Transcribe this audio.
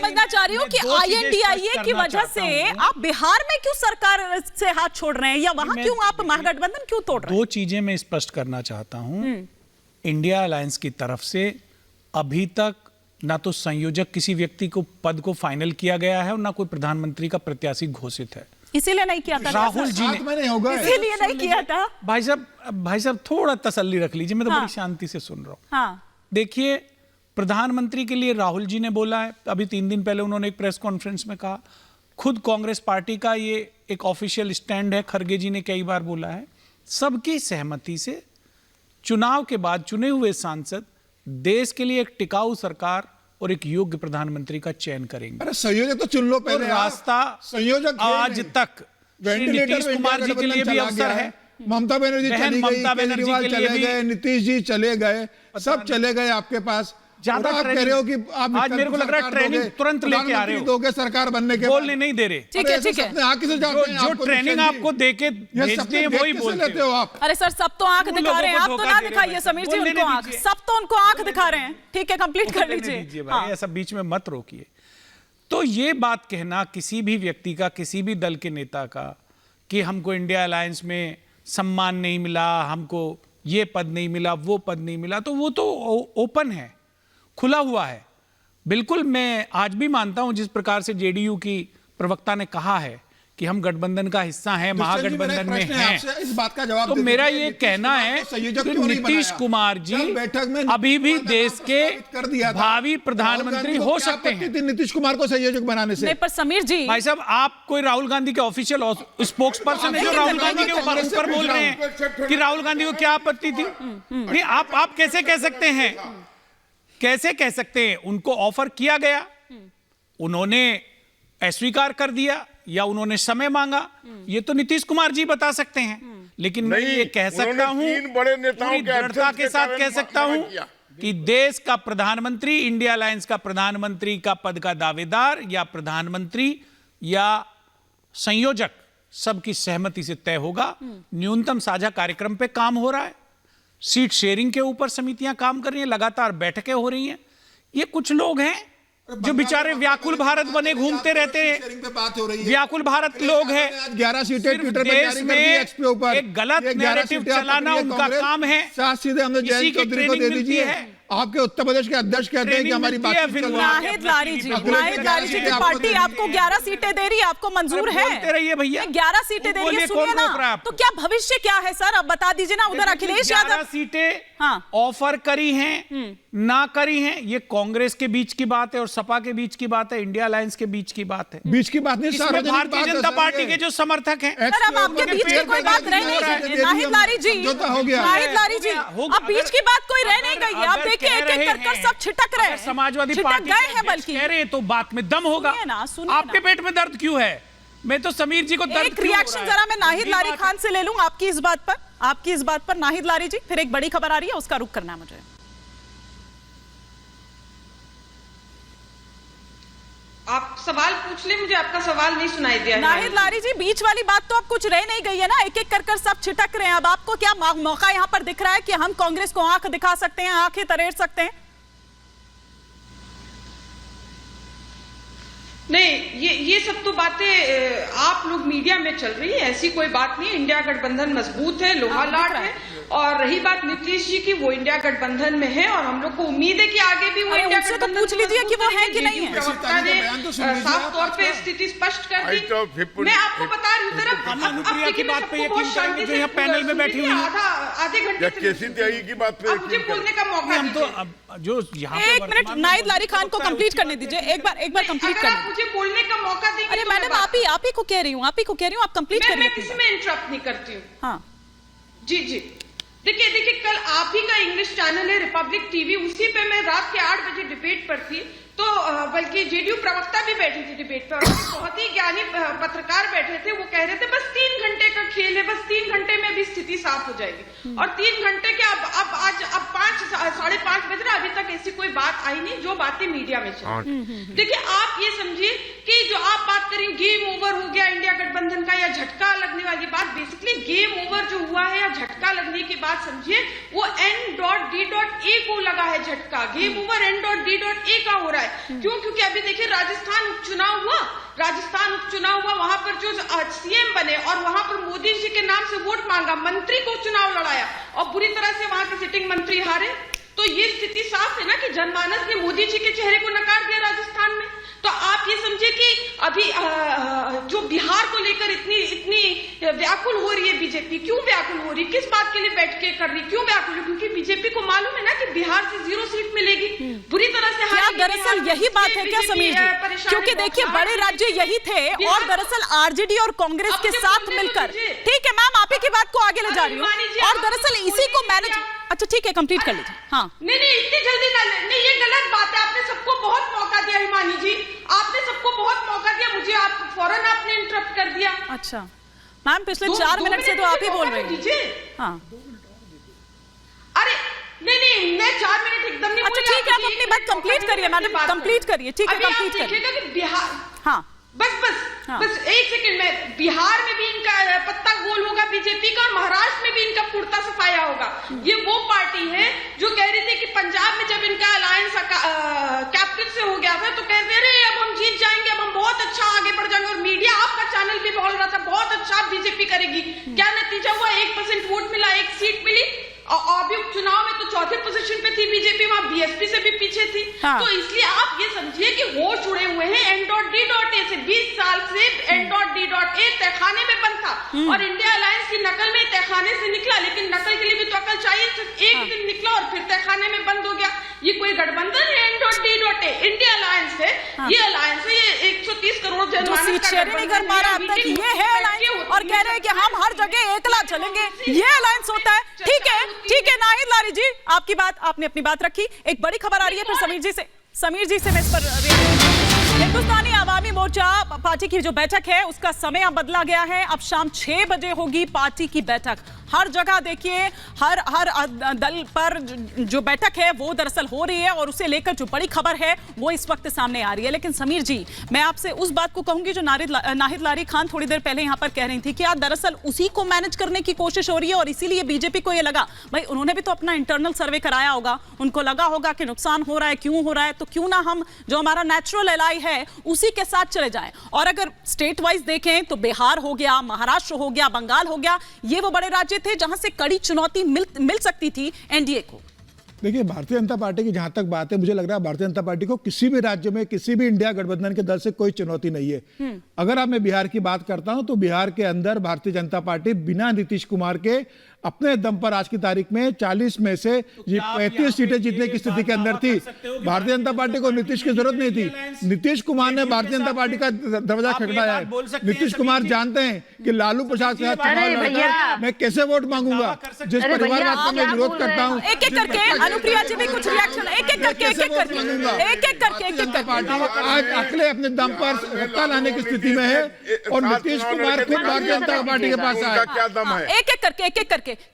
समझना चाह रही हूँ कि INDIA की वजह से आप बिहार में क्यों सरकार से हाथ छोड़ रहे हैं, या वहां क्यों आप महागठबंधन क्यों तोड़ रहे हैं? दो चीजें मैं स्पष्ट करना चाहता हूं। इंडिया अलायंस की तरफ से अभी तक ना तो संयोजक किसी व्यक्ति को पद को फाइनल किया गया है और ना कोई प्रधानमंत्री का प्रत्याशी घोषित है। इसीलिए नहीं किया था राहुल जी ने, इसीलिए नहीं किया था। भाई साहब थोड़ा तसल्ली रख लीजिए, मैं तो बड़ी शांति से सुन रहा हूं। हाँ। देखिए, प्रधानमंत्री के लिए राहुल जी ने बोला है, अभी 3 दिन पहले उन्होंने एक प्रेस कॉन्फ्रेंस में कहा। खुद कांग्रेस पार्टी का ये एक ऑफिशियल स्टैंड है, खरगे जी ने कई बार बोला है। सबकी सहमति से चुनाव के बाद चुने हुए सांसद देश के लिए एक टिकाऊ सरकार और एक योग्य प्रधानमंत्री का चयन करेंगे। अरे संयोजक तो चुन लो पहले। रास्ता संयोजक आज तक श्री नीतीश कुमार जी के लिए भी अवसर है, ममता बनर्जी चली गई, केजरीवाल चले गए, नीतीश जी चले गए, सब चले गए आपके पास। ज्यादा आप कह रहे हो कि आप आज मेरे को लग रहा है ट्रेनिंग तुरंत लेके आ रहे हो, दोगे सरकार बनने के बोलने नहीं दे रहे। ठीक है, ठीक है। जो ट्रेनिंग आपको देके भेजते हैं वही बोलते हो आप। अरे सर, सब तो आंख दिखा रहे हैं, आप तो ना दिखाइए समीर जी उनको आंख, सब तो उनको आंख दिखा रहे हैं। ठीक है, कंप्लीट कर लीजिए भाई, ऐसा बीच में मत रोकिए। तो ये बात कहना किसी भी व्यक्ति का, किसी भी दल के नेता का, कि हमको इंडिया अलायंस में सम्मान नहीं मिला, हमको ये पद नहीं मिला, वो पद नहीं मिला, तो वो तो ओपन है, खुला हुआ है। बिल्कुल, मैं आज भी मानता हूं जिस प्रकार से जेडीयू की प्रवक्ता ने कहा है कि हम गठबंधन का हिस्सा हैं, महागठबंधन में हैं, इस बात का जवाब तो मेरा ये कहना है कि नीतीश कुमार जी अभी भी देश के भावी प्रधानमंत्री हो सकते हैं। नीतीश कुमार को संयोजक बनाने से। पर समीर जी, भाई साहब, आप कोई राहुल गांधी के ऑफिशियल स्पोक्स पर्सन है जो राहुल गांधी के ऊपर बोल रहे हैं कि राहुल गांधी को क्या आपत्ति थी? नहीं, आप कैसे कह सकते हैं, कैसे कह सकते हैं? उनको ऑफर किया गया, उन्होंने अस्वीकार कर दिया या उन्होंने समय मांगा, ये तो नीतीश कुमार जी बता सकते हैं। लेकिन मैं ये कह सकता हूं, बड़े नेताओं पूरी दृढ़ता के साथ कह सकता हूं कि देश का प्रधानमंत्री, इंडिया अलायंस का प्रधानमंत्री का पद का दावेदार या प्रधानमंत्री या संयोजक सबकी सहमति से तय होगा। न्यूनतम साझा कार्यक्रम पे काम हो रहा है, सीट शेयरिंग के ऊपर समितियां काम कर रही हैं, लगातार बैठकें हो रही हैं। ये कुछ लोग हैं जो बेचारे व्याकुल भारत बने घूमते रहते हैं, व्याकुल भारत लोग हैं। 11 सीटें ट्विटर पे जारी कर दी एक्स पे ऊपर, एक गलत नैरेटिव चलाना उनका काम है। सीधे हमने जयंत चौधरी को दे दीजिए। आपके उत्तर प्रदेश के अध्यक्ष कहते हैं कि हमारी बात नाहिद लारी जी की पार्टी आपको 11 सीटें दे रही है, आपको मंजूर है? रहिए भैया, 11 सीटें दे रही है, सुनिए ना। तो क्या भविष्य क्या है सर, अब बता दीजिए ना। उधर अखिलेश यादव सीटें ऑफर करी हैं, ना करी हैं, ये कांग्रेस के बीच की बात है और सपा के बीच की बात है, इंडिया अलायंस के बीच की बात है। बीच की बात नहीं, भारतीय जनता पार्टी के जो समर्थक हैं। सर, अब आपके बीच की कोई बात रह नहीं गई नाहिद लारी जी, नाहिद लारी जी, अब बीच की बात कोई रह नहीं गई। आप देखिए, एक एक कर सब छिटक रहे हैं। समाजवादी पार्टी गए हैं, बल्कि कह रहे हैं तो बात में दम होगा। आपके पेट में दर्द क्यों है? मैं तो समीर जी को दर्द एक रिएक्शन जरा मैं नाहिद लारी खान से ले लूं आपकी इस बात पर नाहिद लारी जी। फिर एक बड़ी खबर आ रही है, उसका रुख करना है मुझे। आप सवाल पूछ ले, मुझे आपका सवाल नहीं सुनाई दिया। नाहिद लारी जी, बीच वाली बात तो अब कुछ रह नहीं गई है ना, एक एक कर सब छिटक रहे हैं। अब आपको क्या मौका यहाँ पर दिख रहा है कि हम कांग्रेस को आंख दिखा सकते हैं, आंखें तरेड़ सकते हैं? नहीं, ये सब तो बातें आप लोग मीडिया में चल रही है, ऐसी कोई बात नहीं। इंडिया गठबंधन मजबूत है, लोहा लाट है। और रही बात नीतीश जी की, वो इंडिया गठबंधन में है और हम लोग को उम्मीद है कि आगे भी वो इंडिया गठबंधन। तो पूछ लीजिए कि वो है कि नहीं है। प्रवक्ता ने साफ तौर पे स्थिति स्पष्ट कर दी। मैं आपको बता रही हूँ, अनुप्रिया की बात पे यकीन करेंगे जो यहाँ पैनल में बैठी हुई है। आधे घंटे की बात पे मुझे बोलने का मौका दीजिए। जो यहाँ एक मिनट नाहिद लारी खान को कंप्लीट करने दीजिए, एक बार कंप्लीट करने। मुझे बोलने का मौका दीजिए। अरे मैडम, आप ही को कह रही हूँ, आप कंप्लीट करिए। मैं किसी में इंटरप्ट नहीं करती हूँ। हाँ जी, देखिए, कल आप ही का इंग्लिश चैनल है रिपब्लिक टीवी, उसी पे मैं रात के 8 बजे डिबेट पर थी। तो बल्कि जेडीयू प्रवक्ता भी बैठी थी डिबेट पर, बहुत ही ज्ञानी पत्रकार बैठे थे। वो कह रहे थे बस 3 घंटे का खेल है, बस 3 घंटे में भी स्थिति साफ हो जाएगी। और 3 घंटे के अब 5 साढ़े 5 बज रहा, अभी तक ऐसी कोई बात आई नहीं जो बातें मीडिया में चल। देखिए, आप ये समझिए कि जो आप बात करें गेम ओवर हो गया इंडिया गठबंधन का या झटका लगने वाली बात, बेसिकली गेम ओवर जो हुआ है या झटका लगने की बात समझिए, वो N.D.A को लगा है झटका। गेम ओवर N.D.A का हो रहा है। जाए। क्यों? क्योंकि अभी देखिए राजस्थान उपचुनाव हुआ, वहां पर जो सीएम बने और वहां पर मोदी जी के नाम से वोट मांगा, मंत्री को चुनाव लड़ाया और बुरी तरह से वहां के सिटिंग मंत्री हारे। तो ये स्थिति साफ है ना कि जनमानस ने मोदी जी के चेहरे को नकार दिया राजस्थान में। तो आप ये समझे कि अभी जो बिहार को लेकर इतनी व्याकुल हो रही है बीजेपी, क्यों व्याकुल हो रही है, किस बात के लिए बैठ के कर रही, क्यों व्याकुल है? क्योंकि बीजेपी को मालूम है ना कि बिहार से 0 सीट मिलेगी, बुरी तरह से क्या दरअसल यही बात है क्या समीर जी? क्योंकि देखिए बड़े राज्य यही थे और दरअसल आरजेडी और कांग्रेस के साथ मिलकर, ठीक है मैम, आप ही की बात को आगे ले जा रही हूँ, और दरअसल इसी को मैनेज, अच्छा ठीक है कंप्लीट कर लीजिए। हाँ नहीं इतनी जल्दी ना नहीं, ये गलत बात है। आपने सबको बहुत मौका दिया हिमानी जी, आपने सबको बहुत मौका दिया, मुझे आप फौरन आपने इंटरप्ट कर दिया। अच्छा मैम पिछले 4 मिनट से तो आप ही बोल रहे हैं। हाँ अरे नहीं मैं 4 मिनट एकदम नहीं। अच्छा ठीक है, आप अपनी बात कंप्लीट करिए मैडम, कंप्लीट करिए, ठीक है कंप्लीट करिए। बिहार, हाँ बस एक सेकंड में, बिहार में भी इनका पत्ता गोल होगा बीजेपी का और महाराष्ट्र में भी इनका कुर्ता सफाया होगा। ये वो पार्टी है जो कह रही थी कि पंजाब में जब इनका अलायंस कैप्टन से हो गया था तो कह रहे थे अब हम जीत जाएंगे, अब हम बहुत अच्छा आगे बढ़ जाएंगे, और मीडिया आपका चैनल भी बोल रहा था बहुत अच्छा बीजेपी करेगी। क्या नतीजा हुआ? 1% वोट मिला, 1 सीट मिली, और अभी उपचुनाव में तो 4थे पोजीशन पे थी बीजेपी, वहां बीएसपी से भी पीछे थी। हाँ। तो इसलिए आप ये समझिए कि होश उड़े हुए हैं। N.D.A से 20 साल से N.D.A तहखाने में बंद था और इंडिया अलायंस की नकल में तहखाने से निकला, लेकिन नकल के लिए भी तो अकल चाहिए। सिर्फ एक दिन निकला और फिर तहखाने में बंद हो गया। ये कोई गठबंधन है? N.D.A इंडिया अलायंस है, ये अलायंस है, ये 130 करोड़ जो सीट शेयर नहीं कर पा रहा अब तक, ये है अलायंस, और कह रहे हैं कि हम हर जगह एकला चलेंगे, ये अलायंस होता है। ठीक है नाहिद लारी जी, आपकी बात, आपने अपनी बात रखी। एक बड़ी खबर आ रही है फिर समीर जी से मैं इस पर, हिंदुस्तानी आवामी मोर्चा पार्टी की जो बैठक है उसका समय अब बदला गया है। अब शाम 6 बजे होगी पार्टी की बैठक। हर जगह देखिए, हर दल पर जो बैठक है वो दरअसल हो रही है, और उसे लेकर जो बड़ी खबर है वो इस वक्त सामने आ रही है। लेकिन समीर जी, मैं आपसे उस बात को कहूंगी जो नाहिद लारी खान थोड़ी देर पहले यहाँ पर कह रही थी कि यार दरअसल उसी को मैनेज करने की कोशिश हो रही है, और इसीलिए बीजेपी को ये लगा, भाई उन्होंने भी तो अपना इंटरनल सर्वे कराया होगा, उनको लगा होगा कि नुकसान हो रहा है, क्यों हो रहा है, तो क्यों ना हम जो हमारा नेचुरल एलाई है उसी के साथ चले जाएं। और अगर स्टेट वाइज देखें तो बिहार हो गया, महाराष्ट्र हो गया, बंगाल हो गया, ये वो बड़े राज्य थे जहां से कड़ी चुनौती मिल सकती थी एनडीए को। देखिए, भारतीय जनता पार्टी की जहां तक बात है, मुझे लग रहा है भारतीय जनता पार्टी को किसी भी राज्य में किसी भी इंडिया गठबंधन के दल से कोई चुनौती नहीं है। अगर अब मैं बिहार की बात करता हूं तो बिहार के अंदर भारतीय जनता पार्टी बिना नीतीश कुमार के अपने दम पर आज की तारीख में 40 में से 35 सीटें जीतने की स्थिति के अंदर थी। भारतीय जनता पार्टी को नीतीश की जरूरत नहीं थी। नीतीश कुमार ने भारतीय जनता पार्टी का दरवाजा खटखटाया है। नीतीश कुमार जानते हैं कि लालू प्रसाद के साथ चुनाव लड़कर मैं कैसे वोट मांगूंगा, जिस परिवारवाद का मैं विरोध करता हूं। एक एक करके अनुप्रिया जी भी कुछ रिएक्शन, एक एक करके आज अकेले अपने दम पर सत्ता लाने की स्थिति में है, और नीतीश कुमार खुद भारतीय जनता पार्टी के पास आए। क्या दम है? एक एक करके